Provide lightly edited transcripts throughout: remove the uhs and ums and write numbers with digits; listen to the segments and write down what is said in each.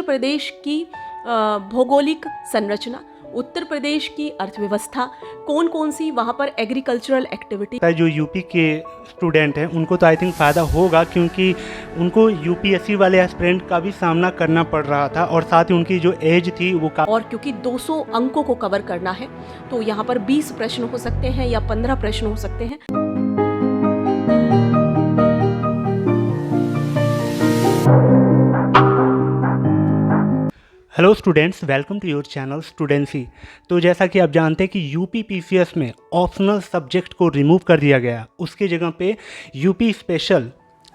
प्रदेश की भौगोलिक संरचना, उत्तर प्रदेश की अर्थव्यवस्था, कौन कौन सी वहाँ पर एग्रीकल्चरल एक्टिविटी। जो यूपी के स्टूडेंट हैं उनको तो आई थिंक फ़ायदा होगा, क्योंकि उनको यूपीएससी वाले एस्पिरेंट का भी सामना करना पड़ रहा था और साथ ही उनकी जो एज थी वो और क्योंकि 200 अंकों को कवर करना है तो यहाँ पर 20 प्रश्न हो सकते हैं या 15 प्रश्न हो सकते हैं। Hello students, welcome to your channel Studency. तो जैसा कि आप जानते हैं कि यूपी पीसीएस में ऑप्शनल सब्जेक्ट को रिमूव कर दिया गया, उसके जगह पे यूपी स्पेशल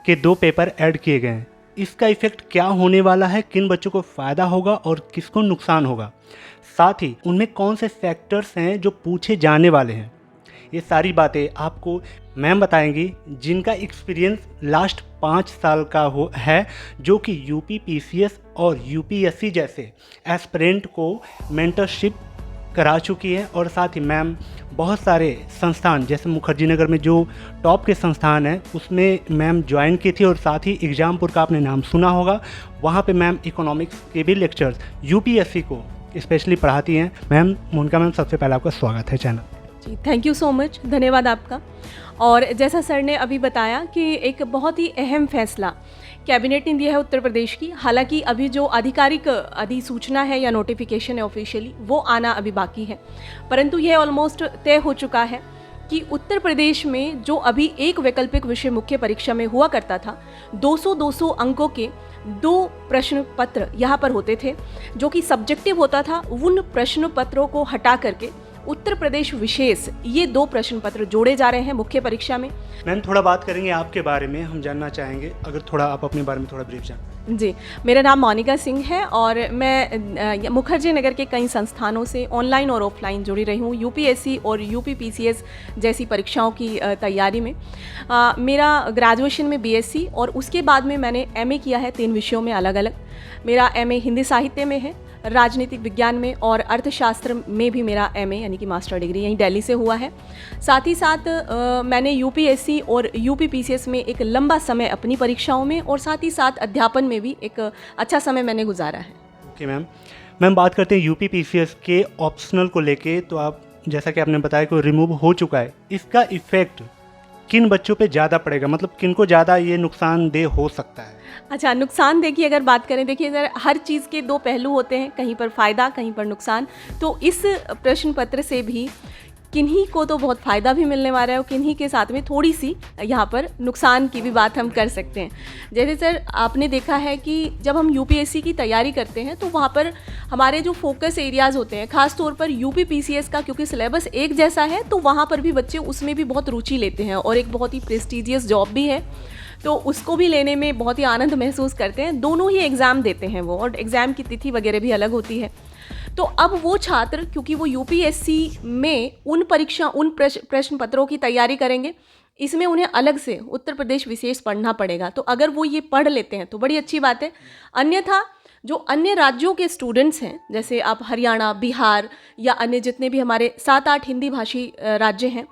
के 2 पेपर ऐड किए गए हैं। इसका इफ़ेक्ट क्या होने वाला है, किन बच्चों को फ़ायदा होगा और किसको नुकसान होगा, साथ ही उनमें कौन से फैक्टर्स हैं जो पूछे जाने वाले हैं, ये सारी बातें आपको मैम बताएंगी, जिनका एक्सपीरियंस लास्ट 5 साल का है, जो कि यूपी पीसीएस और यूपीएससी जैसे एस्पिरेंट को मेंटरशिप करा चुकी है। और साथ ही मैम बहुत सारे संस्थान जैसे मुखर्जी नगर में जो टॉप के संस्थान हैं उसमें मैम ज्वाइन की थी, और साथ ही एग्जामपुर का आपने नाम सुना होगा, वहाँ पे मैम इकोनॉमिक्स के भी लेक्चर्स यूपीएससी को स्पेशली पढ़ाती हैं। मैम मोनिका मैम, सबसे पहले आपका स्वागत है चैनल। जी, थैंक यू सो मच, धन्यवाद आपका। और जैसा सर ने अभी बताया कि एक बहुत ही अहम फैसला कैबिनेट ने दिया है उत्तर प्रदेश की। हालांकि अभी जो आधिकारिक अधिसूचना है या नोटिफिकेशन है ऑफिशियली, वो आना अभी बाकी है, परंतु यह ऑलमोस्ट तय हो चुका है कि उत्तर प्रदेश में जो अभी एक वैकल्पिक विषय मुख्य परीक्षा में हुआ करता था, 200 अंकों के 2 प्रश्न पत्र यहाँ पर होते थे जो कि सब्जेक्टिव होता था। उन प्रश्न पत्रों को हटा करके उत्तर प्रदेश विशेष ये 2 प्रश्न पत्र जोड़े जा रहे हैं मुख्य परीक्षा में। मैम थोड़ा बात करेंगे आपके बारे में, हम जानना चाहेंगे, अगर थोड़ा आप अपने बारे में थोड़ा ब्रीफ जान। जी, मेरा नाम मोनिका सिंह है और मैं मुखर्जी नगर के कई संस्थानों से ऑनलाइन और ऑफलाइन जुड़ी रही हूँ यूपीएससी और यूपी पीसीएस जैसी परीक्षाओं की तैयारी में। मेरा ग्रेजुएशन में बीएससी और उसके बाद में मैंने एमए किया है 3 विषयों में अलग अलग। मेरा एमए हिंदी साहित्य में है, राजनीतिक विज्ञान में और अर्थशास्त्र में भी मेरा एमए यानी कि मास्टर डिग्री यहीं दिल्ली से हुआ है। साथ ही साथ मैंने यूपीएससी और यूपी पीसीएस में एक लंबा समय अपनी परीक्षाओं में और साथ ही साथ अध्यापन में भी एक अच्छा समय मैंने गुजारा है। ओके मैम बात करते हैं यूपी पीसीएस के ऑप्शनल को लेके। तो आप जैसा कि आपने बताया कि रिमूव हो चुका है, इसका इफेक्ट किन बच्चों पे ज़्यादा पड़ेगा, मतलब किनको ज़्यादा ये नुकसानदेह हो सकता है? अच्छा, नुकसानदेह की अगर बात करें, देखिए सर, हर चीज़ के 2 पहलू होते हैं, कहीं पर फ़ायदा कहीं पर नुकसान। तो इस प्रश्न पत्र से भी किन्हीं को तो बहुत फ़ायदा भी मिलने वाला है और किन्हीं के साथ में थोड़ी सी यहाँ पर नुकसान की भी बात हम कर सकते हैं। जैसे सर आपने देखा है कि जब हम यूपीएससी की तैयारी करते हैं तो वहाँ पर हमारे जो फोकस एरियाज़ होते हैं, ख़ास तौर पर यूपी पीसीएस का, क्योंकि सिलेबस एक जैसा है तो वहाँ पर भी बच्चे उसमें भी बहुत रुचि लेते हैं और एक बहुत ही प्रेस्टिजियस जॉब भी है, तो उसको भी लेने में बहुत ही आनंद महसूस करते हैं। दोनों ही एग्ज़ाम देते हैं वो, और एग्ज़ाम की तिथि वगैरह भी अलग होती है। तो अब वो छात्र, क्योंकि वो यूपीएससी में उन प्रश्न पत्रों की तैयारी करेंगे, इसमें उन्हें अलग से उत्तर प्रदेश विशेष पढ़ना पड़ेगा। तो अगर वो ये पढ़ लेते हैं तो बड़ी अच्छी बात है। अन्यथा जो अन्य राज्यों के स्टूडेंट्स हैं, जैसे आप हरियाणा, बिहार या अन्य जितने भी हमारे 7-8 हिंदी भाषी राज्य हैं,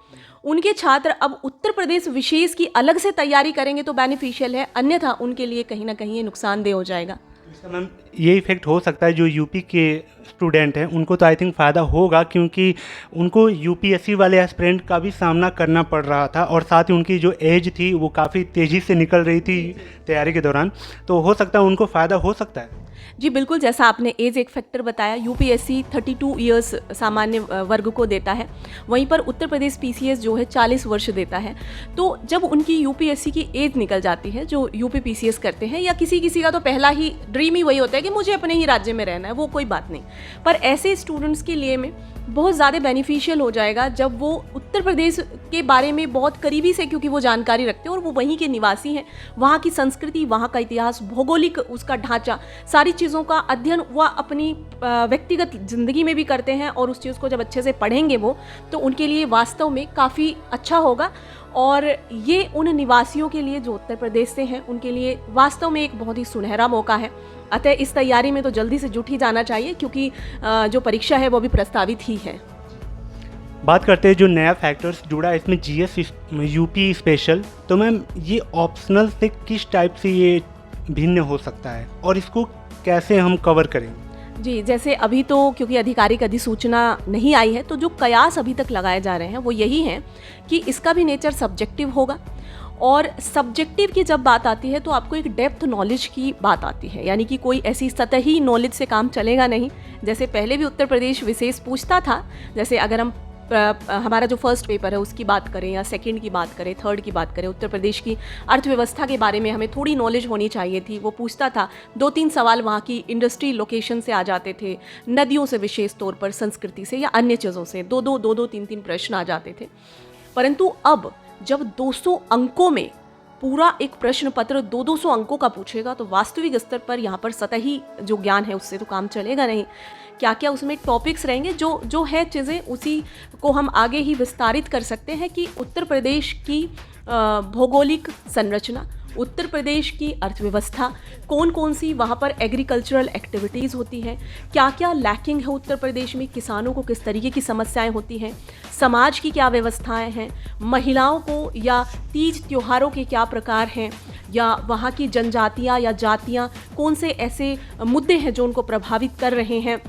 उनके छात्र अब उत्तर प्रदेश विशेष की अलग से तैयारी करेंगे तो बेनिफिशियल है, अन्यथा उनके लिए कहीं ना कहीं ये नुकसानदेह हो जाएगा। इसका मैम ये इफेक्ट हो सकता है जो यूपी के स्टूडेंट हैं उनको तो आई थिंक फ़ायदा होगा, क्योंकि उनको यूपीएससी वाले एस्पिरेंट का भी सामना करना पड़ रहा था और साथ ही उनकी जो एज थी वो काफ़ी तेज़ी से निकल रही थी तैयारी के दौरान, तो हो सकता है उनको फ़ायदा हो सकता है। जी बिल्कुल, जैसा आपने एज एक फैक्टर बताया, यूपीएससी 32 इयर्स सामान्य वर्ग को देता है, वहीं पर उत्तर प्रदेश पीसीएस जो है 40 वर्ष देता है। तो जब उनकी यूपीएससी की एज निकल जाती है, जो यूपी पीसीएस करते हैं, या किसी का तो पहला ही ड्रीम ही वही होता है कि मुझे अपने ही राज्य में रहना है, वो कोई बात नहीं, पर ऐसे स्टूडेंट्स के लिए में बहुत ज़्यादा बेनिफिशियल हो जाएगा जब वो उत्तर प्रदेश के बारे में बहुत करीबी से, क्योंकि वो जानकारी रखते हैं और वो वहीं के निवासी हैं, वहाँ की संस्कृति, वहाँ का इतिहास, भौगोलिक उसका ढांचा, सारी चीज़ों का अध्ययन वह अपनी व्यक्तिगत ज़िंदगी में भी करते हैं, और उस चीज़ को जब अच्छे से पढ़ेंगे वो, तो उनके लिए वास्तव में काफ़ी अच्छा होगा। और ये उन निवासियों के लिए जो उत्तर प्रदेश से हैं उनके लिए वास्तव में एक बहुत ही सुनहरा मौका है। अतः इस तैयारी में तो जल्दी से जुट ही जाना चाहिए, क्योंकि जो परीक्षा है वो भी प्रस्तावित ही है। बात करते हैं जो नया फैक्टर्स जुड़ा है इसमें, जीएस यूपी स्पेशल, तो मैम ये ऑप्शनल से किस टाइप से ये भिन्न हो सकता है और इसको कैसे हम कवर करें? जी, जैसे अभी तो क्योंकि आधिकारिक अधिसूचना नहीं आई है, तो जो कयास अभी तक लगाए जा रहे हैं वो यही हैं कि इसका भी नेचर सब्जेक्टिव होगा। और सब्जेक्टिव की जब बात आती है तो आपको एक डेप्थ नॉलेज की बात आती है, यानी कि कोई ऐसी सतही नॉलेज से काम चलेगा नहीं। जैसे पहले भी उत्तर प्रदेश विशेष पूछता था, जैसे अगर हम हमारा जो फर्स्ट पेपर है उसकी बात करें या सेकंड की बात करें, थर्ड की बात करें, उत्तर प्रदेश की अर्थव्यवस्था के बारे में हमें थोड़ी नॉलेज होनी चाहिए थी। वो पूछता था, 2-3 सवाल वहाँ की इंडस्ट्री लोकेशन से आ जाते थे, नदियों से विशेष तौर पर, संस्कृति से या अन्य चीज़ों से 2-2, 3-3 प्रश्न आ जाते थे। परंतु अब जब 200 अंकों में पूरा एक प्रश्न पत्र 200 अंकों का पूछेगा तो वास्तविक स्तर पर यहाँ पर सतही जो ज्ञान है उससे तो काम चलेगा नहीं। क्या क्या उसमें टॉपिक्स रहेंगे, जो है चीज़ें उसी को हम आगे ही विस्तारित कर सकते हैं कि उत्तर प्रदेश की भौगोलिक संरचना, उत्तर प्रदेश की अर्थव्यवस्था, कौन कौन सी वहाँ पर एग्रीकल्चरल एक्टिविटीज़ होती हैं, क्या क्या लैकिंग है उत्तर प्रदेश में, किसानों को किस तरीके की समस्याएं होती हैं, समाज की क्या व्यवस्थाएं हैं, महिलाओं को या तीज त्योहारों के क्या प्रकार हैं, या वहाँ की जनजातियाँ या जातियाँ कौन से ऐसे मुद्दे हैं जो उनको प्रभावित कर रहे हैं,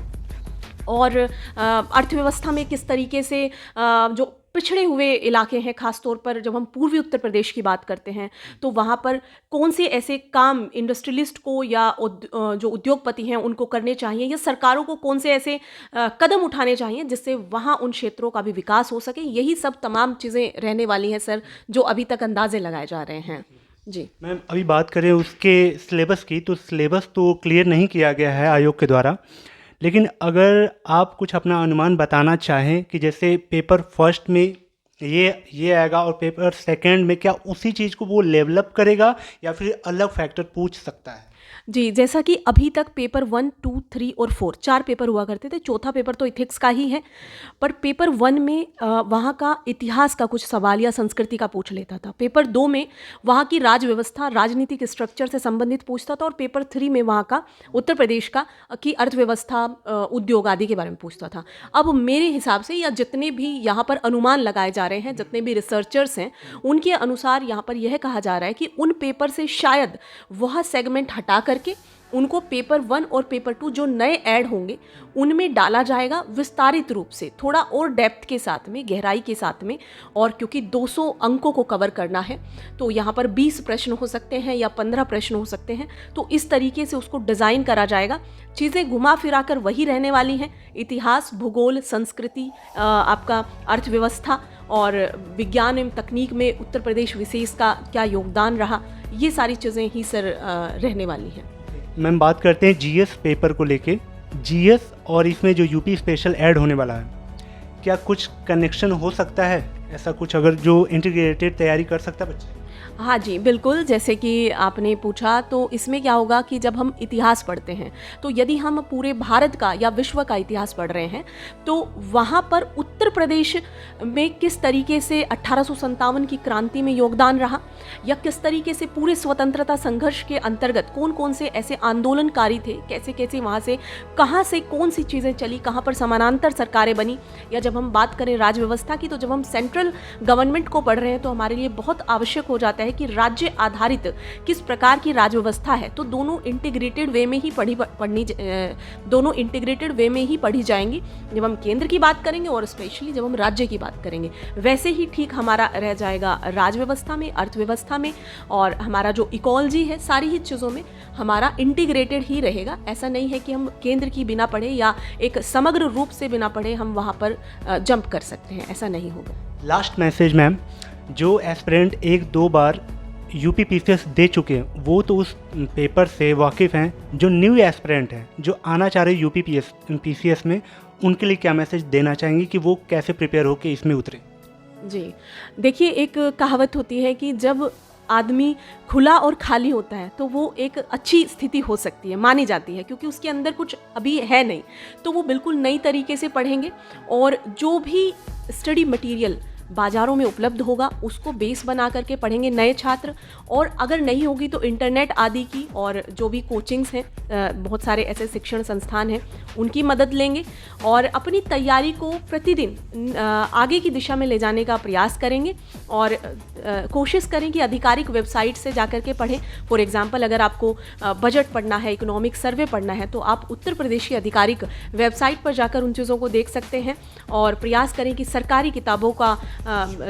और अर्थव्यवस्था में किस तरीके से जो पिछड़े हुए इलाके हैं, खास तौर पर जब हम पूर्वी उत्तर प्रदेश की बात करते हैं तो वहाँ पर कौन से ऐसे काम इंडस्ट्रियलिस्ट को या जो उद्योगपति हैं उनको करने चाहिए, या सरकारों को कौन से ऐसे कदम उठाने चाहिए जिससे वहाँ उन क्षेत्रों का भी विकास हो सके। यही सब तमाम चीज़ें रहने वाली हैं सर, जो अभी तक अंदाजे लगाए जा रहे हैं। जी मैम, अभी बात करें उसके सिलेबस की, तो सिलेबस तो क्लियर नहीं किया गया है आयोग के द्वारा, लेकिन अगर आप कुछ अपना अनुमान बताना चाहें कि जैसे पेपर फर्स्ट में ये आएगा और पेपर सेकंड में क्या उसी चीज़ को वो डेवलप करेगा या फिर अलग फैक्टर पूछ सकता है? जी, जैसा कि अभी तक पेपर 1, 2, 3 और 4 4 पेपर हुआ करते थे, चौथा पेपर तो इथिक्स का ही है, पर पेपर 1 में वहाँ का इतिहास का कुछ सवाल या संस्कृति का पूछ लेता था, पेपर 2 में वहाँ की राज व्यवस्था, राजनीतिक स्ट्रक्चर से संबंधित पूछता था, और पेपर 3 में वहाँ का उत्तर प्रदेश का की अर्थव्यवस्था, उद्योग आदि के बारे में पूछता था। अब मेरे हिसाब से या जितने भी यहाँ पर अनुमान लगाए जा रहे हैं, जितने भी रिसर्चर्स हैं, उनके अनुसार यहाँ पर यह कहा जा रहा है कि उन पेपर से शायद वह सेगमेंट हटा करके उनको पेपर 1 और पेपर 2 जो नए ऐड होंगे उनमें डाला जाएगा विस्तारित रूप से, थोड़ा और डेप्थ के साथ में, गहराई के साथ में। और क्योंकि 200 अंकों को कवर करना है तो यहाँ पर 20 प्रश्न हो सकते हैं या 15 प्रश्न हो सकते हैं, तो इस तरीके से उसको डिज़ाइन करा जाएगा। चीज़ें घुमा फिरा कर वही रहने वाली हैं, इतिहास, भूगोल, संस्कृति, आपका अर्थव्यवस्था और विज्ञान एवं तकनीक में उत्तर प्रदेश विशेष का क्या योगदान रहा, ये सारी चीज़ें ही सर रहने वाली हैं। मैम, बात करते हैं जीएस पेपर को लेके। जीएस और इसमें जो यूपी स्पेशल ऐड होने वाला है, क्या कुछ कनेक्शन हो सकता है ऐसा कुछ, अगर जो इंटीग्रेटेड तैयारी कर सकता है बच्चे? हाँ जी, बिल्कुल, जैसे कि आपने पूछा, तो इसमें क्या होगा कि जब हम इतिहास पढ़ते हैं तो यदि हम पूरे भारत का या विश्व का इतिहास पढ़ रहे हैं तो वहाँ पर उत्तर प्रदेश में किस तरीके से 1857 की क्रांति में योगदान रहा, या किस तरीके से पूरे स्वतंत्रता संघर्ष के अंतर्गत कौन कौन से ऐसे आंदोलनकारी थे, कैसे कैसे वहाँ से कहाँ से कौन सी चीज़ें चली, कहाँ पर समानांतर सरकारें बनी। या जब हम बात करें राज व्यवस्था की, तो जब हम सेंट्रल गवर्नमेंट को पढ़ रहे हैं तो हमारे लिए बहुत आवश्यक हो जाता है कि राज्य आधारित किस प्रकार की राज व्यवस्था है। तो दोनों इंटीग्रेटेड वे में ही दोनों इंटीग्रेटेड वे में ही पढ़ी जाएंगी जब हम केंद्र की बात करेंगे और स्पेशली जब हम राज्य की बात करेंगे। वैसे ही ठीक हमारा रह जाएगा राज व्यवस्था में, अर्थव्यवस्था में, और हमारा जो इकोलॉजी है, सारी ही चीज़ों में हमारा इंटीग्रेटेड ही रहेगा। ऐसा नहीं है कि हम केंद्र की बिना पढ़े या एक समग्र रूप से बिना पढ़े हम वहाँ पर जंप कर सकते हैं, ऐसा नहीं होगा। लास्ट मैसेज मैम, जो एस्पिरेंट 1-2 बार यूपी पीसीएस दे चुके हैं वो तो उस पेपर से वाकिफ़ हैं, जो न्यू एस्पिरेंट हैं, जो आना चाह रहे यूपी पीसीएस में, उनके लिए क्या मैसेज देना चाहेंगे कि वो कैसे प्रिपेयर होकर इसमें उतरे? जी, देखिए, एक कहावत होती है कि जब आदमी खुला और खाली होता है तो वो एक अच्छी स्थिति हो सकती है, मानी जाती है, क्योंकि उसके अंदर कुछ अभी है नहीं, तो वो बिल्कुल नई तरीके से पढ़ेंगे और जो भी स्टडी मटेरियल बाज़ारों में उपलब्ध होगा, उसको बेस बना करके पढ़ेंगे नए छात्र। और अगर नहीं होगी तो इंटरनेट आदि की और जो भी कोचिंग्स हैं, बहुत सारे ऐसे शिक्षण संस्थान हैं, उनकी मदद लेंगे और अपनी तैयारी को प्रतिदिन आगे की दिशा में ले जाने का प्रयास करेंगे और कोशिश करें कि आधिकारिक वेबसाइट से जाकर के पढ़ें। फॉर एग्जांपल, अगर आपको बजट पढ़ना है, इकोनॉमिक सर्वे पढ़ना है, तो आप उत्तर प्रदेश की आधिकारिक वेबसाइट पर जाकर उन चीज़ों को देख सकते हैं और प्रयास करें कि सरकारी किताबों का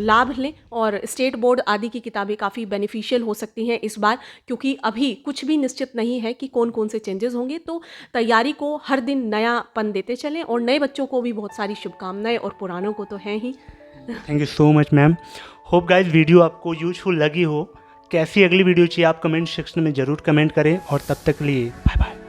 लाभ लें। और स्टेट बोर्ड आदि की किताबें काफ़ी बेनिफिशियल हो सकती हैं इस बार, क्योंकि अभी कुछ भी निश्चित नहीं है कि कौन कौन से चेंजेस होंगे। तो तैयारी को हर दिन नयापन देते चलें और नए बच्चों को भी बहुत सारी शुभकामनाएं और पुरानों को तो हैं ही। Thank you so much ma'am. Hope guys video आपको यूजफुल लगी हो। कैसी अगली वीडियो चाहिए आप कमेंट सेक्शन में ज़रूर कमेंट करें और तब तक के लिए बाय बाय।